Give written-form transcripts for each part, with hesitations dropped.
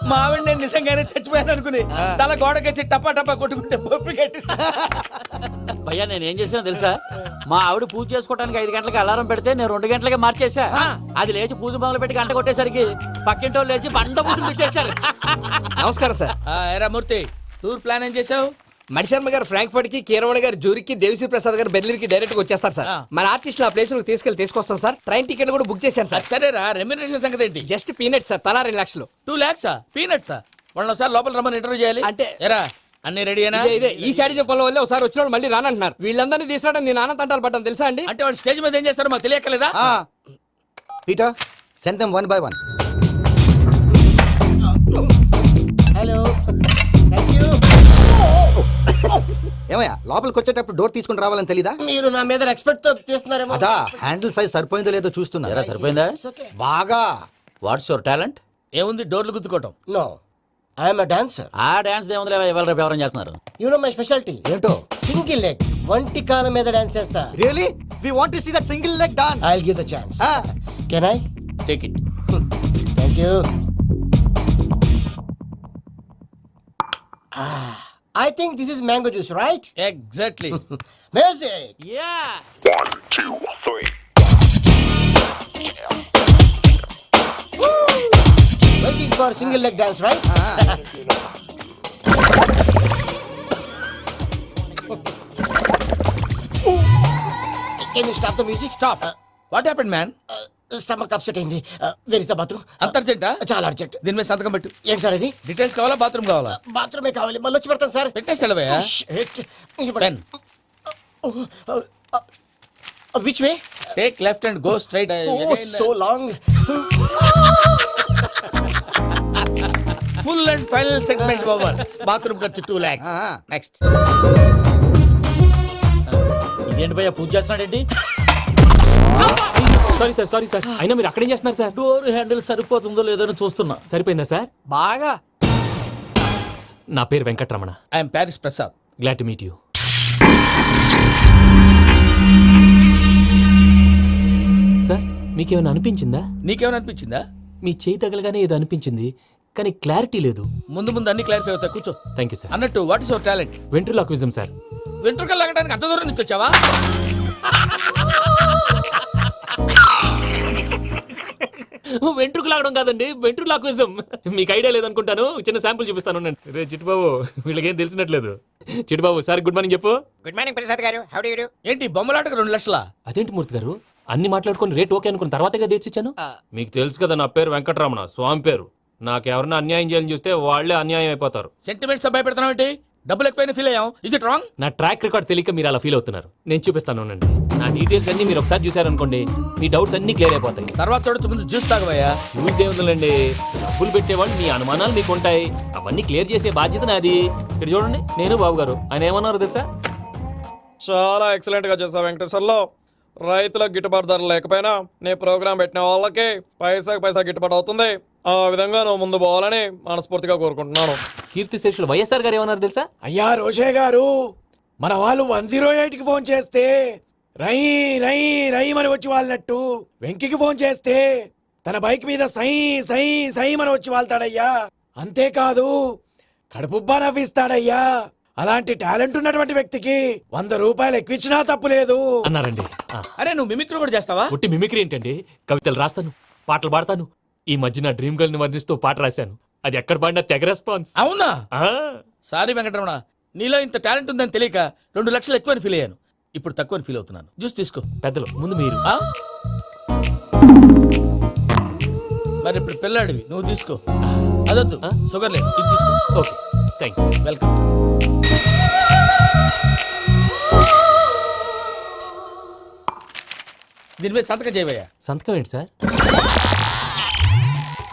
మా ఆవిడ నేను నిజంగానే చచ్చిపోయాను అనుకుని తల గోడకొచ్చి టపా టపా కొట్టుకుంటే బొప్పి కట్టి. భయ్యా నేను ఏం చేసానో తెలుసా? మా ఆవిడ పూజ చేసుకోవడానికి 5 గంటలకి అలారం పెడితే నేను 2 గంటలకే మార్చేసా. అది లేచి పూజ మొదలు పెట్టి గంట కొట్టేసరికి పక్కింటి వాళ్ళు లేచి బండ పూజలు పెట్టేశారు. నమస్కారం సార్. ఎరా మూర్తి, టూర్ ప్లాన్ ఏం చేసావు? మణిశర్మ గారు ఫ్రాంక్ఫర్ట్ కి, కీరవాణి గారు జూరికి, దేవిశ్రీ ప్రసాద్ గారు బెర్లిన్ కి డైరెక్ట్ గా వచ్చేస్తారు సార్. మన ఆర్టిస్ట్ ఆ ప్లేస్ తీసుకొస్తాం సార్. ట్రైన్ టికెట్ కూడా బుక్ చేశాను సార్. సరేరా, రెమ్యూనరేషన్ సంగతి ఏంటి? జస్ట్ పీనట్స్ సార్, తలా 2 లక్షలు. 2 lakhs పీనట్సా? వాళ్ళని ఒకసారి లోపల రమ్మని ఇంటర్వ్యూ చేయాలి. అంటే ఎరా అన్ని రెడీయేనా? ఇదే ఈ శాడిజం పొలం వల్ల ఒకసారి వచ్చిన మళ్ళీ రానంటున్నారు. వీళ్ళందరినీ తీసుకురావడం నేను ఆనంద తంటాలు పడ్డాను తెలుసా అండి. అంటే వాళ్ళు స్టేజ్ మీద ఏం చేస్తారో మాకు తెలియక్కలేదా? Peter, send them one by one. Hello, thank you. ఏమయ్యా లోపలికి వచ్చేటప్పుడు డోర్ తీసుకుని రావాలని తెలీదా? మీరు నా మీద ఎక్స్పెక్ట్ తో తీస్తున్నారేమో. అదా హ్యాండిల్ సైజ్ సరిపోయిందో లేదో చూస్తున్నా. ఎరా సరిపోయిందా? బాగా. What's your talent? ఏముంది, డోర్లు గుద్దుకోవటం. No, I'm a dancer. ఆ డాన్స్ దేవుందిలే, ఇవాళ రేపు ఎవరైనా చేస్తున్నారు. You know my speciality. ఏంటో? సింగిల్ లెగ్, వంటి కాలం మీద డాన్స్ చేస్తా. Really we want to see that single leg dance. I will give the chance. Can I? Take it. Thank you. I think this is mango juice, right? Exactly. Music. Yeah. 1, 2, 3. Waiting for single leg dance, right? Can you stop the music? Stop. What happened, man? Stomach upset అయింది. Where is the bathroom? అంత అర్జెంటా? చాలా urgent. దీని మీద సంతకం పెట్టు. ఏంటి sir ఇది? Details కావాలా, బాత్రూమ్ కావాలా? బాత్రూమే కావాలి, మళ్ళీ వచ్చి పెడతాను సార్. పెట్టేసి వెళ్ళవయ్యా. Then which way? take left and go straight. Oh, so long. Full and final segment over. Bathroom ఖర్చు 2 lakhs. Next. ఇదేంటి భయ్యా పూజ చేస్తున్నాడేంటి? సారీ సార్ అయినా మీరు అక్కడేం చేస్తున్నారు సార్? డోర్ హ్యాండిల్ సరిపోతుందో లేదో అని చూస్తున్నా. సరిపోయిందా సార్? బాగా. నా పేరు Venkataramana. I am Paris Prasad. Glad to meet you. Sir మీకేమైనా అనిపించిందా? నీకేమైనా అనిపించిందా? మీ చేయి తగలగానే ఏదో అనిపించింది, కానీ క్లారిటీ లేదు. ముందు అన్ని క్లారిఫై అవుతాయి, కూర్చో. Thank you sir. అన్నట్టు what is your talent? Ventriloquism sir. వెంట్రుకలు లాగడానికి అంత దూరం నుంచి వచ్చావా? వెంట్రుకు లాగడం కాదండి, వెంట్రులాక్విజం. మీకు ఐడియా లేదనుకుంటాను, చిన్న శాంపుల్ చూపిస్తాను. రే చిట్టుబాబు, వీళ్ళకేం తెలిసినట్లేదు. చిట్టుబాబు సార్ గుడ్ మార్నింగ్ చెప్పు. Good morning Prasad garu. How do you do? ఏంటి బొమ్మలాటకు 2 లక్షలా? అదేంటి మూర్తి గారు, అన్ని మాట్లాడుకుని రేట్ ఓకే అనుకున్న తర్వాతగా డేట్స్ ఇచ్చాను. మీకు తెలుసు కదా నా పేరు వెంకటరమణ, స్వామి పేరు. నాకెవరన్నా అన్యాయం చేయాలని చూస్తే వాళ్లే అన్యాయం అయిపోతారు. సెంటిమెంట్స్ తో భయపెడతావు ఏంటి? డబ్బులు ఎక్కువైనా ఫీల్ అయ్యాం. Is it wrong? నా ట్రాక్ రికార్డ్ తెలియక మీరు అలా ఫీల్ అవుతున్నారు. నేను చూపిస్తాను ఉండండి. నా డీటెయిల్స్ అన్ని మీరు ఒకసారి చూసారనుకోండి, మీ డౌట్స్ అన్ని క్లియర్ అయిపోతాయి. తర్వాత చూడొచ్చు, ముందు జ్యూస్ తాగవయ్యా. చూస్తే ఉందండి, డబ్బులు పెట్టేవాళ్ళు మీ అనుమానాలు మీకు ఉంటాయి, అవన్నీ క్లియర్ చేసే బాధ్యత నాది. ఇక్కడ చూడండి, నేను బాబు గారు. ఆయన ఏమన్నారు తెలుసా? చాలా ఎక్సలెంట్ గా చేసావు వెంకటేశ్వర్లో. రైతులకు గిట్టుబాటు ధర లేకపోయినా నీ ప్రోగ్రాం పెట్టిన వాళ్ళకి పైసాకి పైసా గిట్టుబాటు అవుతుంది. ఆ విధంగా నువ్వు ముందు పోవాలని మనస్ఫూర్తిగా కోరుకుంటున్నాను. కీర్తి శేషులు వైఎస్ఆర్ గారు ఏమన్నారు తెలుసా? అయ్యా రోషే గారు, మన వాళ్ళు 108కి ఫోన్ చేస్తే రై రై రై అని వచ్చి వాళ్ళనట్టు, వెంకికి ఫోన్ చేస్తే తన బైక్ మీద సై సై సై అని వచ్చి వాళ్తాడయ్యా. అంతేకాదు కడుపుబ్బా నవ్విస్తాడయ్యా. అలాంటి టాలెంట్ ఉన్నటువంటి వ్యక్తికి 100 రూపాయలు ఎక్కువచ్చినా తప్పు లేదు అన్నారండి. అరే నువ్వు మిమిక్రీ కూడా చేస్తావా? ఒట్టి మిమిక్రీ ఏంటండి, కవితలు రాస్తాను, పాటలు పాడతాను. ఈ మధ్య నా డ్రీమ్ గర్ల్ ని వర్ణిస్తూ పాట రాశాను, అది ఎక్కడ పాడినా తెగ రెస్పాన్స్. అవునా? సారీ వెంకటరమణ, నీలో ఇంత టాలెంట్ ఉందని తెలియక 2 లక్షలు ఎక్కువని ఫీల్ అయ్యాను. ఇప్పుడు తక్కువని ఫీల్ అవుతున్నాను. జ్యూస్ తీసుకో. పెద్దలు ముందు మీరు. మరి ఇప్పుడు పిల్లాడివి, నువ్వు తీసుకో. అదొద్దు, షుగర్ లేదు, ఇది తీసుకో. Okay thanks. వెల్కమ్. దీని మీద సంతకం చేయవయ్యా. సంతకం ఏంటి సార్?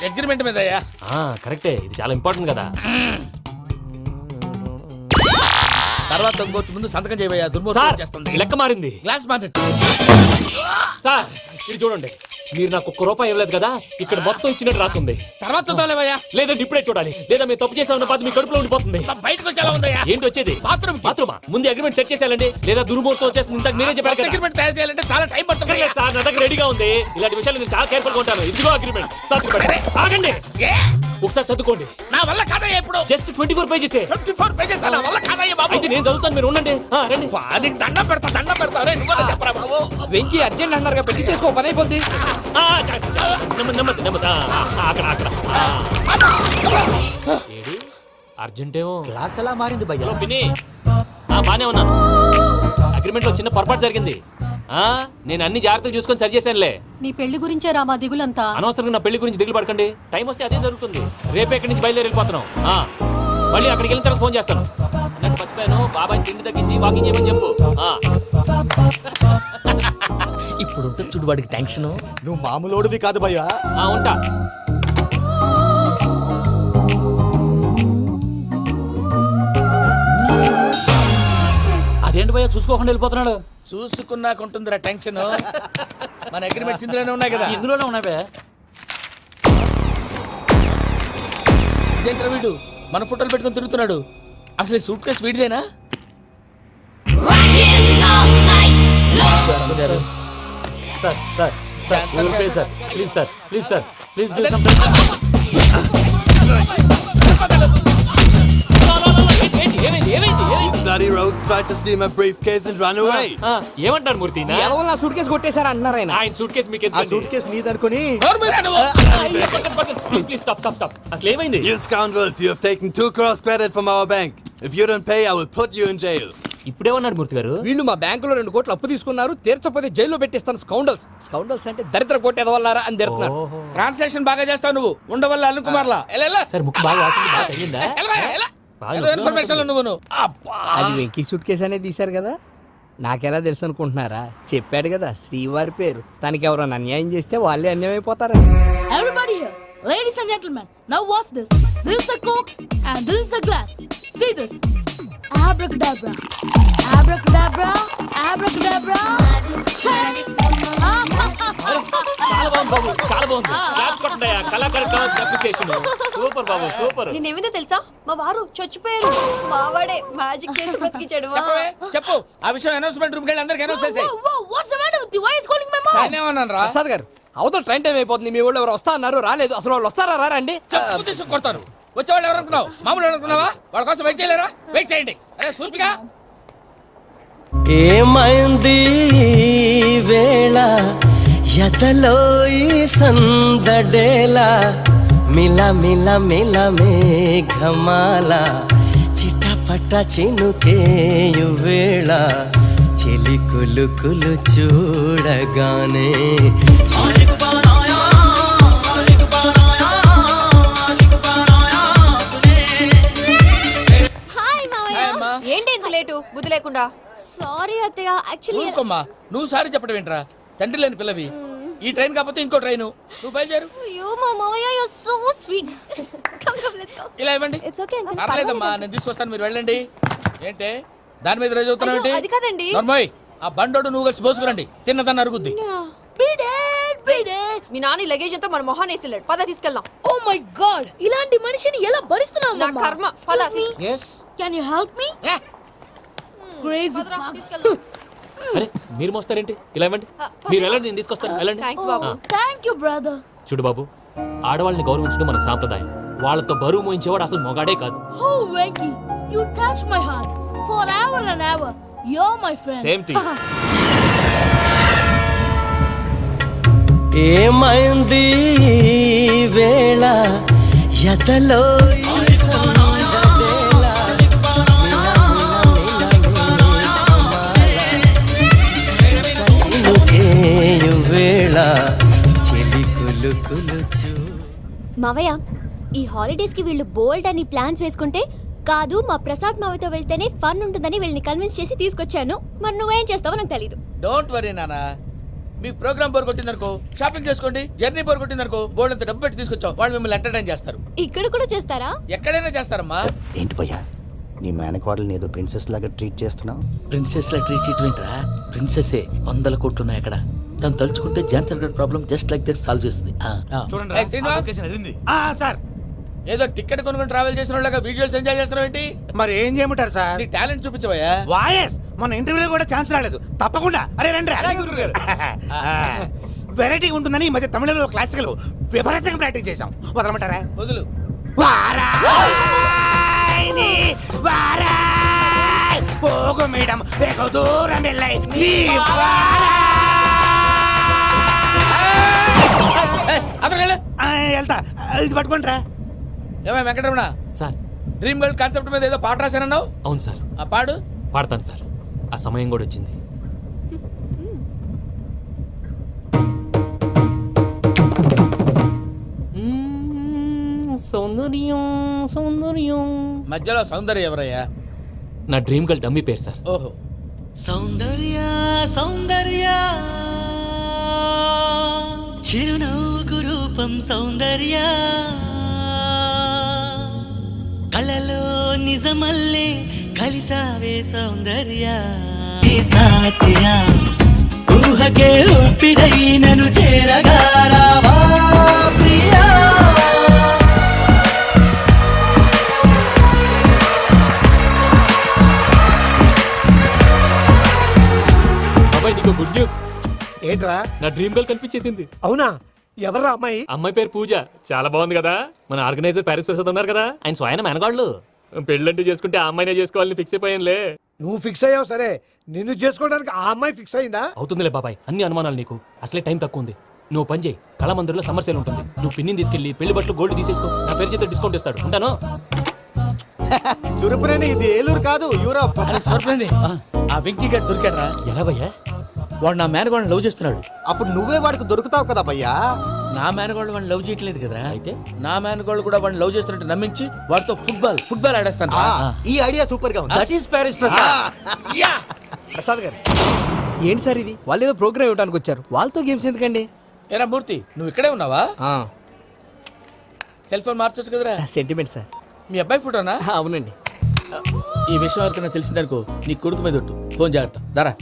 అగ్రిమెంట్ మీద అయ్యా. కరెక్టే, ఇది చాలా ఇంపార్టెంట్ కదా. తర్వాత ఇంకొచ్చి ముందు సంతకం చేయవయ్యా. దుర్మోహం చేస్తుంది. లెక్క మారింది. Glass market. సార్ ఇది చూడండి, మీరు నాకు ₹1 ఇవ్వలేదు కదా, ఇక్కడ మొత్తం ఇచ్చినట్టు రాస్తుంది. తర్వాత చూద్దాంలేవయ్యా. లేదంటే ఇప్పుడే చూడాలి, లేదా మేము తప్పు చేసామన్న బాధ మీ కడుపులో ఉండిపోతుంది. బయటకు వచ్చి ఎలా ఉందయ్యా? ఏంటి వచ్చేది? బాత్రూమా? ముందు అగ్రిమెంట్ సెట్ చేసేయాలండి, లేదా దుర్మూర్తం వచ్చేస్తుంది. ఇంతకు మీరే చెప్పారు కదా. అగ్రిమెంట్ తయారు చేయాలంటే చాలా టైం పడుతుంది సార్. నా దగ్గర రెడీగా ఉంది. ఇలాంటి విషయాలు నేను చాలా కేర్ఫుల్ గా ఉంటాను. ఇదిగో అగ్రిమెంట్. ఆగండి. ఒకసారి చదువుకోండి. నా వల్ల కాదయ్యా ఇప్పుడు. Just 24 pages. 24 పేజెస్ నా వల్ల కాదయ్యా బాబు. అయితే నేను చదువుతాను, మీరు ఉండండి. రండి. నీకు దండం పెడతా రే నువ్వు చెప్పరా బాబు. వెంకీ అర్జెంట్ అన్నారుగా పెట్టి చేసుకో పని అయిపోద్ది. నెమ్మది. అక్కడ. ఏడి అర్జెంటేమో. క్లాస్ ఎలా మారింది భయ్యా? హలో పిన్ని. బానే ఉన్నాను. అగ్రిమెంట్ లో చిన్న పొరపాటు జరిగింది. నేను అన్ని జాగ్రత్తలు చూసుకొని సరి చేశానులే. నీ పెళ్లి గురించే రామా దిగులంతా. అనవసరంగా నా పెళ్లి గురించి దిగులు పడకండి. టైం వస్తే అదే జరుగుతుంది. రేపే ఇక్కడి నుంచి బయలుదేరి వెళ్ళిపోతున్నాం. మళ్ళీ అక్కడికి వెళ్ళిన తర్వాత ఫోన్ చేస్తాను. అన్నట్టు మర్చిపోయాను, బాబాయ్ తిండి తగ్గించి వాకింగ్ చేయమని చెప్పు. ఇప్పుడు ఉంటుంది చూడు వాడికి టెన్షన్. నువ్వు మామూలోడివి కాదు భయ్యా. ఉంటా. అదేంటి భయ్యా చూసుకోకుండా వెళ్ళిపోతున్నాడు? చూసుకున్నాక ఉంటుందిరా టెన్షన్. మన అగ్రిమెంట్స్ ఇందులోనే ఉన్నాయి కదా. ఇందులోనే ఉన్నాయి భయ్యా. ఇదేంట్రా వీడు మన ఫోటోలు పెట్టుకొని తిరుగుతున్నాడు. అసలు ఈ సూట్ కేసు వీడిదేనా? Please Bloody rogues tried to steal my briefcase and run away. ఏమంటారు మూర్తి? ఎవరు నా సూట్ కేసు కొట్టేశారు అంటున్నారు ఆయన. ఆయన సూట్ కేసు మీకు ఆ సూట్ కేసు నీదనుకుని ప్లీజ్ స్టాప్. అసలు ఏమైంది? You scoundrels, you have taken 2 crores credit from our bank. If you don't pay, I will put you in jail. ఇప్పుడేమన్నాడు మూర్తి గారు? వీళ్ళు మా బ్యాంకులో 2 కోట్లు అప్పు తీసుకున్నారు, తీర్చకపోతే జైల్లో పెట్టిస్తాను. స్కౌండల్స్ అంటే దరిద్ర కోట ఎదవల్లారా అని తిడుతున్నారు. ట్రాన్సాక్షన్ బాగా చేస్తావు నువ్వు. ఉండవల్ల అల్లు కుమార్లా సార్ ముక్కు బాగా వాసింది, బాగా తగ్గిందా? ఇన్ఫర్మేషన్ నువ్వు. అది వెంకీ సూట్ కేసు అనేది తీశారు కదా, నాకెలా తెలుసు అనుకుంటున్నారా? చెప్పాడు కదా శ్రీవారి పేరు. తనకి ఎవరైనా అన్యాయం చేస్తే వాళ్ళే అన్యాయం అయిపోతారని. Everybody here, ladies and gentlemen, now watch this. This is a coke and this is a glass. See this. Abracadabra. Abracadabra. Abracadabra. చాలా బాగుంది. క్లాప్స్ కొట్టండి. కళాకారు అప్రిసియేషన్. సూపర్ బాబు, సూపర్. నేనేమిందో తెలుసా, మా వారు చచ్చిపోయారు. మావాడే మ్యాజిక్ చేసి బ్రతికించాడు. చెప్పు ఆ విషయం. అనౌన్స్మెంట్ రూమ్ కెళ్ళి అందరికి అనౌన్స్ చేసేయ్. What's the matter with you? Why is calling my mom? ఏమన్నాను రా? ప్రసాద్ గారు, అవతల ట్రైన్ టైం అయిపోతుంది. మీ వాళ్ళు ఎవరు వస్తా అన్నారు, రాలేదు. అసలు వాళ్ళు వస్తారా రారండి? చెప్పు తీసుకు కొడతాను. వచ్చేవాళ్ళు ఎవరు అనుకున్నావు? మామూలు అనుకున్నావా? వాళ్ళ కోసం వెయిట్ చేయలేరా? వెయిట్ చేయండి. అరే సూపిగా ఏమైంది వేళ ఎదలో ఈ సందడేలా మిల మిల మిల మేఘమాల చిటపట చినుకేయు వేళ చెలి కులు కులు చూడగానే హాయ్ మావయ్య. ఏంటి ఇంత లేటు బుద్ధి లేకుండా? సారీ అత్తయ్య, యాక్చువల్లీ ఊరుకోమ్మా. నువ్వు సారీ చెప్పడం ఏంట్రా? తండ్రి లేని పిల్లవి. ఈ ట్రైన్ కాకపోతే ఇంకో ట్రైన్. నువ్వు బయలుదేరు. అయ్యో మా మావయ్య, you are so sweet. Come let's go. ఇలా ఇవ్వండి. It's okay uncle. పర్లేదమ్మా, నేను తీసుకొస్తాను, మీరు వెళ్ళండి. ఏంటే దాని మీద రోజు అవుతున్నావు ఏంటి? అది కాదండి. నర్మోయ్, ఆ బండోడు నువ్వు కలిసి పోసుకురండి. తిన్నదాన్ని అరుగుద్ది. మీ నాని లగేజ్ అంతా మన మొహాన్ని వేసిల్లాడు. పద తీసుకెళ్దాం. ఓ మై గాడ్, ఇలాంటి మనిషిని ఎలా భరిస్తున్నావు? నా కర్మ. పద. yes can you help me? Crazy. తీసుకెళ్దాం. అరే మీరు మోస్తారేంటి? ఇలా ఇవ్వండి. మీరు వెళ్ళండి, నేను తీసుకొస్తాను. వెళ్ళండి. థాంక్స్ బాబు. Thank you brother. చూడు బాబు, ఆడవాళ్ళని గౌరవించడం మన సాంప్రదాయం. వాళ్ళతో బరువు మోయించేవాడు అసలు మొగాడే కాదు. Oh Venky, you touch my heart for ever and ever. You are my friend. Same to you. ఏమైంది వేళ ఎదలో ఈ సందడేల చినుకేయు వేళ చెలి కులు కులు చూ. మావయ్య, ఈ హాలిడేస్ కి వీళ్ళు బోల్డ్ అని ప్లాన్స్ వేసుకుంటే కాదు మా ప్రసాద్ మావయ్యతో వెళ్తేనే ఫన్ ఉంటుందని వీళ్ళని కన్విన్స్ చేసి తీసుకొచ్చాను. మరి నువ్వేం చేస్తావో నాకు తెలీదు. డోంట్ వరీ నానా. మీ ప్రోగ్రామ్ బోర్ కొట్టిందనుకో షాపింగ్ చేసుకోండి. జర్నీ బోర్ కొట్టిందనుకో బోర్డు అంత డబ్బు పెట్టి తీసుకొచ్చాం. వాళ్ళు మిమ్మల్ని ఎంటర్టైన్ చేస్తారు. ఇక్కడ కూడా చేస్తారా? ఎక్కడైనా చేస్తారమ్మా. ఏంటి భయ్యా, నీ మేనకోడల్ని ఏదో ప్రిన్సెస్ లాగా ట్రీట్ చేస్తున్నావు? ప్రిన్సెస్ లా ట్రీట్ చేయటమేంట్రా? ప్రిన్సెసే 100 కోట్లు ఉన్నాయి అక్కడ. తను తలుచుకుంటే జాన్సన్ గడ్ problem just like that solve చేస్తుంది. చూడండి సార్, ఏదో టికెట్ కొనుక్కొని ట్రావెల్ చేసిన వాళ్ళగా విజువల్స్ ఎంజాయ్ చేస్తున్నావు ఏంటి? మరి ఏం చేయమంటారు సార్? నీ టాలెంట్ చూపించవయ్యా. వాయస్ మన ఇంటర్వ్యూలో కూడా ఛాన్స్ రాలేదు. తప్పకుండా అరే రండి. వెరైటీ ఉంటుందని ఈ మధ్య తమిళంలో క్లాసికల్ విపరీతంగా ప్రాక్టీస్ చేసాం. వదలమంటారా? వదులు. వారాయని వారాయ్ పోగు మేడం వెగు దూరం వెళ్ళై నీ వెళ్తా ఇది పట్టుకుంటారా. ఏమై Venkataramana, sir dream girl concept మీద ఏదో పాట రాశానన్నావు, అవును సార్, ఆ పాడు. పాడతాను సార్. ఆ సమయం కూడా వచ్చింది. సౌందర్యం సౌందర్యం. మధ్యలో సౌందర్య ఎవరయ్యా? నా డ్రీమ్ గర్ల్ డమ్మీ పేరు సార్. ఓహో, సౌందర్య సౌందర్య చిరునవ్వుకు రూపం సౌందర్య కలలో నిజమల్లే కలిసావే సౌందర్య సాత్య ఊహకే ఊపిరై నన్ను చేరగారావా ప్రియా. బాబాయ్ నీకు గుడ్ న్యూస్. ఏంట్రా? నా డ్రీమ్ గర్ల్ కనిపించేసింది. అవునా? ఎవర్రా అమ్మాయి? అమ్మాయి పేరు పూజ. చాలా బాగుంది కదా. మన ఆర్గనైజర్ ప్యారిస్ ప్రసాద్ ఉన్నారు కదా, ఆయన స్వయం మెనగాళ్ళు. పెళ్ళంటూ చేసుకుంటే ఆ అమ్మాయినే చేసుకోవాలని ఫిక్స్ అయిపోయానులే. నువ్వు ఫిక్స్ అయ్యావు సరే, నిన్ను చేసుకోవడానికి ఆ అమ్మాయి ఫిక్స్ అయిందా? అవుతుందిలే బాబాయ్, అన్ని అనుమానాలు నీకు. అసలే టైం తక్కువ ఉంది. నువ్వు పని చేయి, కళామందిర్లో సమ్మర్ సేల్ ఉంటుంది. నువ్వు పిన్నిని తీసుకెళ్లి పెళ్లి బట్టలు గోల్డ్ తీసేసుకో. నా పేరు చేత డిస్కౌంట్ ఇస్తాడు. ఉంటాను. సురపురేని ఇది ఏలూరు కాదు, యూరోప్. సర్ప్రైజ్. ఆ వెంకీ గారు దొరికాడరా? ఎలా భయ్యా? వాడు నా మేనగోళ్ళని లవ్ చేస్తున్నాడు. అప్పుడు నువ్వే వాడికి దొరుకుతావు కదా భయ్యా. నా మేనగోళ్ళు వాడిని లవ్ చేయట్లేదు కదరా. అయితే నా మేనగోళ్ళు కూడా వాడిని లవ్ చేస్తున్నట్టు నమ్మించి వాడితో ఫుట్బాల్ ఆడేస్తాను. ఈ ఐడియా సూపర్ గా ఉంది. That is Paris Prasad. Prasad గారు ఏంటి సార్ ఇది? వాళ్ళు ఏదో ప్రోగ్రామ్ ఇవ్వడానికి వచ్చారు, వాళ్ళతో గేమ్స్ ఎందుకండి? ఏరా మూర్తి, నువ్వు ఇక్కడే ఉన్నావా? సెల్ ఫోన్ మార్చొచ్చు కదరా. Sentiment sir. మీ అబ్బాయి ఫోటోనా? అవునండి. ఈ విషయం ఎవరికైనా తెలిసిందనుకో నీ కొడుకు మీద ఒట్టు. ఫోన్ జాగ్రత్త. దరా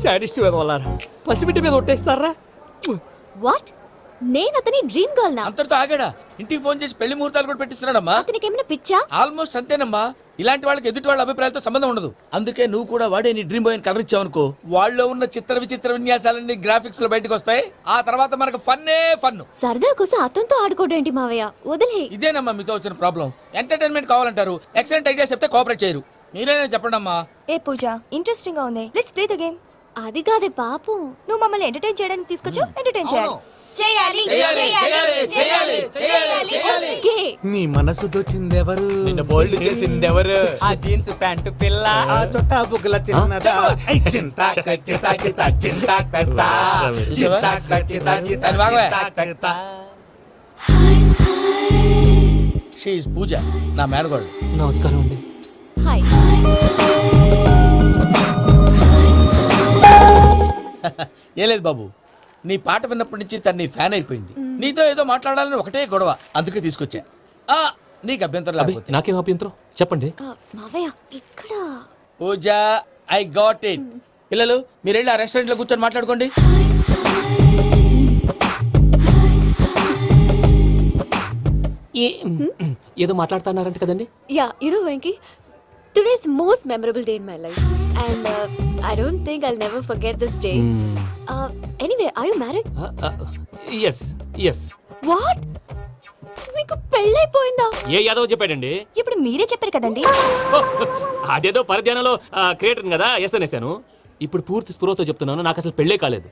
సాడిస్ట్ వాళ్ళారా, పసిబిడ్డ మీద ఒట్టేస్తారా? వాట్? నేను అతని డ్రీమ్ గర్ల్ నా? అంతటితో ఆగాడా? ఇంటికి ఫోన్ చేసి పెళ్లి ముహూర్తాలు కూడా పెట్టిస్తున్నాడమ్మా. అతనికి ఏమైనా పిచ్చా? ఆల్మోస్ట్ అంతేనమ్మా. ఇలాంటి వాళ్ళకి ఎదుటి వాళ్ళ అభిప్రాయాలతో సంబంధం ఉండదు. అందుకే నువ్వు కూడా వాడే నీ డ్రీమ్ బాయ్ కలర్ ఇచ్చావు అనుకో, వాళ్ళలో ఉన్న చిత్ర విచిత్ర విన్యాసాలన్నీ గ్రాఫిక్స్ లో బయటకు వస్తాయి. ఆ తర్వాత మనకు ఫన్నే ఫన్. సరదా కోసం అతనితో ఆడుకోవడం ఏంటి మావయ్య? వదిలే. ఇదేనమ్మా మీతో వచ్చిన ప్రాబ్లం. ఎంటర్టైన్మెంట్ కావాలంటారు, ఎక్సలెంట్ ఐడియా చెప్తే కోఆపరేట్ చేయరు. మీరేనా చెప్పండి అమ్మా. ఏ పూజ, ఇంట్రెస్టింగ్ గా ఉంది. Let's play the game. అది కాదే పాపం. నువ్వు మమ్మల్ని ఎంటర్టైన్ చేయడానికి తీసుకొచ్చు, ఎంటర్టైన్ చేయాలి. ఓకే. నీ మనసు దోచిందెవరు? నిన్ను బోల్డ్ చేసిందెవరు? ఆ జీన్స్ ప్యాంటు పిల్ల, ఆ చొట్టా బుగ్గల చిన్నదా. చూసావా? దాని బాగవే. షీ ఈజ్ పూజ, నా మేనగోడు. నమస్కారం అండి. హాయ్. ఏ లేదు బాబు, నీ పాట విన్నప్పటి నుంచి తను నీ ఫ్యాన్ అయిపోయింది. నీతో ఏదో మాట్లాడాలని ఒకటే గొడవ, అందుకే తీసుకొచ్చా. నీకు అభ్యంతరం అబ్బే, లేకపోతే. నాకేం అభ్యంతరం చెప్పండి. మావయ్య ఇక్కడ. పూజ, ఐ గాట్ ఇట్. పిల్లలు మీరు వెళ్ళి ఆ రెస్టారెంట్ లో కూర్చొని మాట్లాడుకోండి. ఏదో మాట్లాడుతున్నారంట కదండి. Yeah, Venky, today's most memorable day in my life, and I don't think I'll never forget this day. Anyway, are you married? Yes yes. What? మీకు పెళ్ళైపోయిందా? ఏ యాదవ్ చెప్పాడండి? ఇప్పుడు మీరే చెప్పారు కదండి. అదేదో పరధ్యానంలో క్రియేటర్ కదా ఎస్ అనేసాను. ఇప్పుడు పూర్తి స్పృహతో చెప్తున్నాను, నాకు అసలు పెళ్ళే కాలేదు.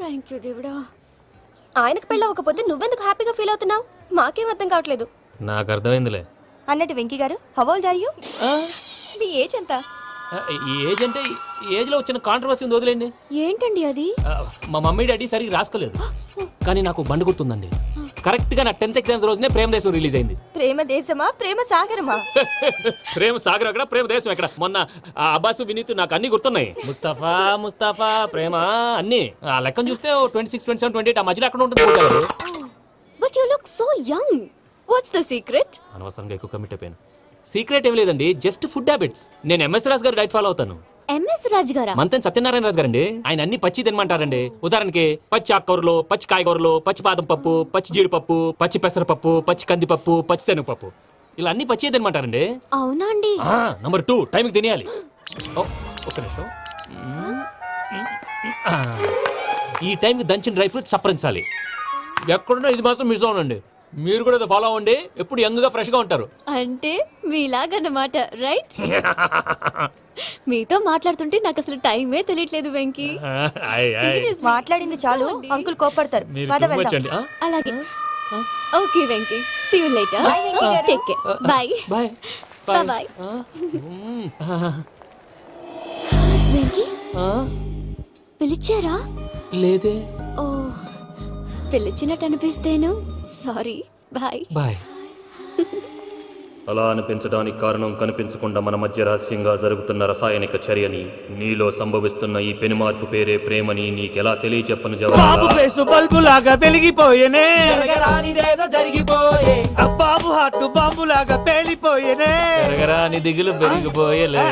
థ్యాంక్ యూ దేవుడా. ఆయనకు పెళ్ళవకపోతే నువ్వెందుకు హ్యాపీగా ఫీల్ అవుతున్నావు? మాకేం అర్థం కావట్లేదు. నాకు అర్థమైందిలే. అన్నట్టు వెంకీ గారు, హౌ ఓల్డ్ ఆర్ యు? మీ ఏజ్ ఎంత? ఈ ఏజ్ అంటే ఏజ్ లో వచ్చిన కాంట్రవర్సీ ఉంది, వదిలేండి. ఏంటండి అది? మా మమ్మీ డాడీ సరిగ్గా రాసుకోలేదు, కానీ నాకు బండి గుర్తుందండి. కరెక్ట్ గా నా 10th ఎగ్జామ్స్ రోజునే ప్రేమ దేశం రిలీజ్ అయింది. ప్రేమ దేశమా, ప్రేమ సాగరమా? ప్రేమ సాగర్ అక్కడ, ప్రేమ దేశం ఎక్కడ? మొన్న అబ్బాసు వినీత్ నాకు అన్ని గుర్తున్నాయి. ముస్తఫా ముస్తఫా ప్రేమ అన్ని ఆ లెక్కను చూస్తే 26, 27, 28 ఆ మధ్యలో అక్కడ ఉంటుంది. But you look so young. What's the secret? అనవసరంగా ఎక్కువ కమిట్ అయిపోయాను. సీక్రెట్ ఏం లేదండి, జస్ట్ ఫుడ్ హ్యాబిట్స్. నేను ఎంఎస్ రాజు గారు డైట్ ఫాలో అవుతాను. ఎంఎస్ రాజు గారా? మంతెన్ సత్యనారాయణ రాజు గారండి. ఆయన అన్ని పచ్చి తినమంటారండి. ఉదాహరణకి పచ్చి ఆకుకూరలు, పచ్చి కాయగూరలు, పచ్చి బాదం పప్పు, పచ్చి జీడిపప్పు, పచ్చి పెసరపప్పు, పచ్చి కందిపప్పు, పచ్చి శనగపప్పు, ఇలా అన్ని పచ్చి తినమంటారండి. అవునా అండి? నంబర్ 2, టైంకి తినేయాలి. ఒక్క నిమిషం. ఈ టైంకి దంచిన డ్రై ఫ్రూట్స్ సప్పరించాలి. ఎక్కడున్నా ఇది మాత్రం మిస్ అవునండి. మీరు కూడా ఫాలో అవ్వండి, ఎప్పుడు యంగ్ గా ఫ్రెష్ గా ఉంటారు. అంటే మీలాగన్నమాట రైట్? మీతో మాట్లాడుతుంటే నాకు అసలు టైమే తెలియట్లేదు వెంకీ. Serious. మాట్లాడింది చాలు, అంకుల్ కోపడతారు. మీరు పద too much వెళ్దాం. అండి. అలాగే okay Venky, see you later. Take care. Bye bye bye. Venky పిలిచారా? లేదే. ఓ పిలిచినట్టు అనిపిస్తేను సారీ. Bye bye. అలా అనిపించడానికి కారణం కనిపించకుండా మన మధ్య రహస్యంగా జరుగుతున్న రసాయనిక చర్యని, నీలో సంభవిస్తున్న ఈ పెనుమార్పు పేరే ప్రేమని నీకెలా తెలియచెప్పను బాబు జవాబు. ఫేసు బల్బు లాగా వెలిగిపోయేనే, బాబు హార్ట్ బాంబు లాగా పేలిపోయేనే. పెరగరా నీ దిగులు పెరిగిపోయేలే.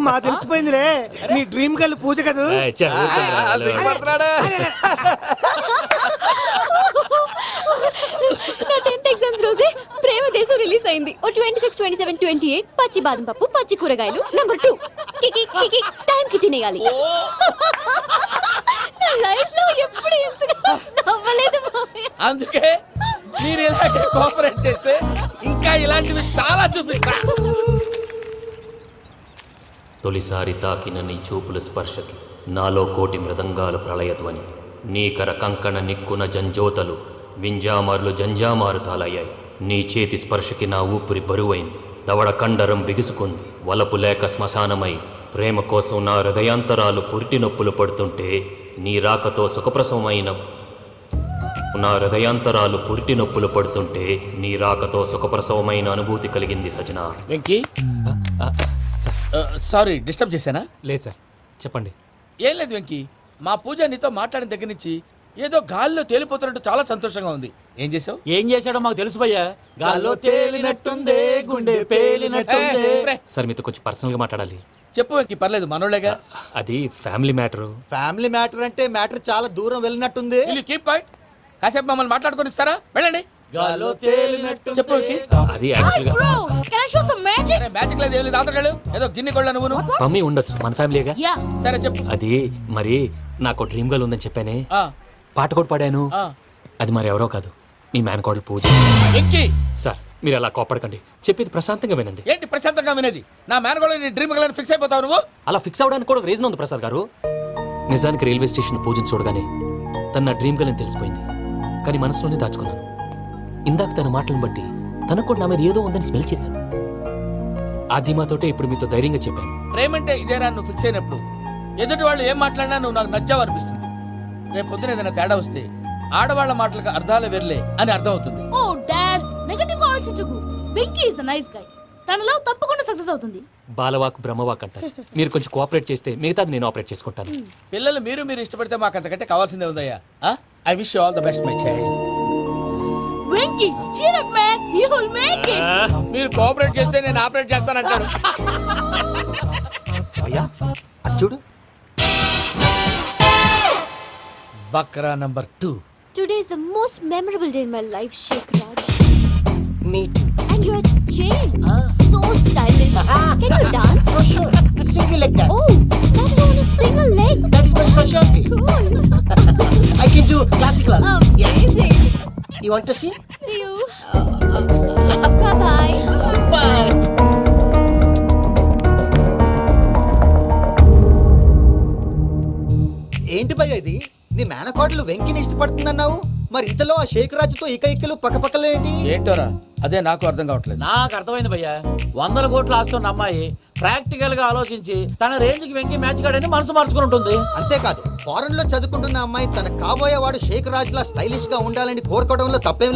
మా తెలిసిపోయిందిలే, నీ డ్రీమ్ గర్ల్ పూజ కదా. ఏయ్, చల్, ఊరుకోరా. సిగ్గుపడుతున్నాడు. నా 10th ఎగ్జామ్స్ రోజే ప్రేమ దేశం రిలీజ్ అయింది. ఓ 26, 27, 28 పచ్చి బాదం పప్పు, పచ్చి కూరగాయలు. నంబర్ 2 కికి కికి టైం కి తినేయాలి. నా లైఫ్ లో ఎప్పుడు ఇంతగా నవ్వలేదు మామయ్య. అందుకే మీరు ఇలాగే కోఆపరేట్ చేస్తే ఇంకా ఇలాంటివి చాలా చూపిస్తా. తొలిసారి తాకిన నీ చూపుల స్పర్శకి నాలో కోటి మృదంగాలు ప్రళయధ్వని, నీకర కంకణ నిక్కున జంజోతలు వింజామారులు జంజామారు తాలయ్యాయి. నీ చేతి స్పర్శకి నా ఊపిరి బరువైంది, దవడ కండరం బిగుసుకుంది. వలపు లేక శ్మశానమై ప్రేమ కోసం నా హృదయాంతరాలు పురిటి నొప్పులు పడుతుంటే, నీ రాకతో సుఖప్రసవమైన నా హృదయాంతరాలు పురిటి నొప్పులు పడుతుంటే నీ రాకతో సుఖప్రసవమైన అనుభూతి కలిగింది సజనా. వెంకీ సారీ డిస్టర్బ్ చేశానా? లేదు సార్, చెప్పండి. ఏం లేదు వెంకీ, మా పూజ నీతో మాట్లాడిన దగ్గర నుంచి ఏదో గాల్లో తేలిపోతున్నట్టు చాలా సంతోషంగా ఉంది. ఏం చేసావు? ఏం చేశాడో మాకు తెలుసు భయ్యా. గాల్లో తేలినట్టుందే, గుండె పేలినట్టుందే. సార్ మీతో కొంచెం పర్సనల్ గా మాట్లాడాలి. చెప్పు వెంకీ, పర్లేదు మనోళ్ళేగా. అది ఫ్యామిలీ మ్యాటరు. ఫ్యామిలీ మ్యాటర్ అంటే మ్యాటర్ చాలా దూరం వెళ్ళినట్టుంది. Keep quiet. కాసేపు మమ్మల్ని మాట్లాడుకొని ఇస్తారా? వెళ్ళండి. గాల్లో తేలినట్టు చెప్పు వెంకీ. అది యాక్చువల్ గా Bro, can I show some magic? Magic లేదు, ఏం లేదు. ఆతడాడు ఏదో గిన్నె కొళ్ళ నువ్వు. మమ్మీ ఉండొచ్చు, మన ఫ్యామిలీగా. Yeah. సరే చెప్పు. అది మరి నాకు డ్రీమ్ గర్ల్ ఉందని చెప్పానే, ఆ, పాట కూడా పాడాను. ఆ. అది మరి ఎవరో కాదు, మీ మేనకోడలు పూజ. వెంకీ సార్ మీరు అలా కోపడకండి, చెప్పేది ప్రశాంతంగా వినండి. ఏంటి ప్రశాంతంగా వినేది? నా మేనగోళ్ళు నీ డ్రీమ్ గర్ల్ ఫిక్స్ అయిపోతావు నువ్వు. అలా ఫిక్స్ అవడానికి కూడా ఒక రీజన్ ఉంది ప్రసాద్ గారు. నిజానికి రైల్వే స్టేషన్ పూజను చూడగానే తన నా డ్రీమ్ గర్ల్ అని తెలిసిపోయింది, కానీ మనసులోనే దాచుకున్నాను. ఇందాక తన మాటలను బట్టి తనకు కూడా నా మీద ఏదో ఉందని స్మెల్ చేశాను. ఆ ధీమాతోటే ఇప్పుడు మీతో ధైర్యంగా చెప్పాను. ప్రేమంటే ఇదేరా నువ్వు ఫిక్స్ అయినప్పుడు ఎదుటి వాళ్ళు ఏం మాట్లాడినా నువ్వు నాకు నచ్చావు అనిపిస్తుంది. రేపు పొద్దున ఏదైనా తేడా వస్తే ఆడవాళ్ల మాటలకు అర్థాలు వెర్లే అని అర్థం అవుతుంది. Oh, Dad, నెగటివ్ ఆలోచించకు. Venky is a nice guy. తన లవ్ తప్పకుండా సక్సెస్ అవుతుంది. బాలవాక్ బ్రహ్మవాక్ అంటారు. మీరు కొంచెం కోఆపరేట్ చేస్తే మిగతాది నేను ఆపరేట్ చేసుకుంటాను. పిల్లలు మీరు ఇష్టపడితే మాకు అంతకంటే కావాల్సిందే ఉందయ్యా. I wish you all the best my child. Venky, cheer up man, you will make it. మీరు కోఆపరేట్ చేస్తే నేను ఆపరేట్ చేస్తానంటారు. అయ్యా అది చూడు. Bakra number 2. Today is the most memorable day in my life, Sheikh Raj. Me too. And your chain, so stylish. Can you dance? For sure. Single leg dance. Oh, that too on a single leg. That is my specialty. Cool. I can do classical also. Amazing. You want to see? See you. Bye-bye. Bye. ఏంటి భయ్య ఇది? నీ మేనకోడలు వెంకిని ఇష్టపడుతుందన్నావు, మరి ఇంతలో ఆ షేక్ రాజుతో ఇకలు పక్కపక్కలు ఏంటి? ఏంటోరా అదే నాకు అర్థం కావట్లేదు. నాకు అర్థమైంది భయ్యా. 100 కోట్లు ఆస్తున్న అమ్మాయి ప్రాక్టికల్ గా ఆలోచించి తన రేంజ్ కి వెంకి మ్యాచ్ కాడని మనసు మార్చుకుని ఉంటుంది. అంతేకాదు, ఫారెన్ లో చదువుకుంటున్న అమ్మాయి తన కాబోయేవాడు షేక్ రాజ్ లా స్టైలిష్ గా ఉండాలని కోరుకోవడంలో తప్పేం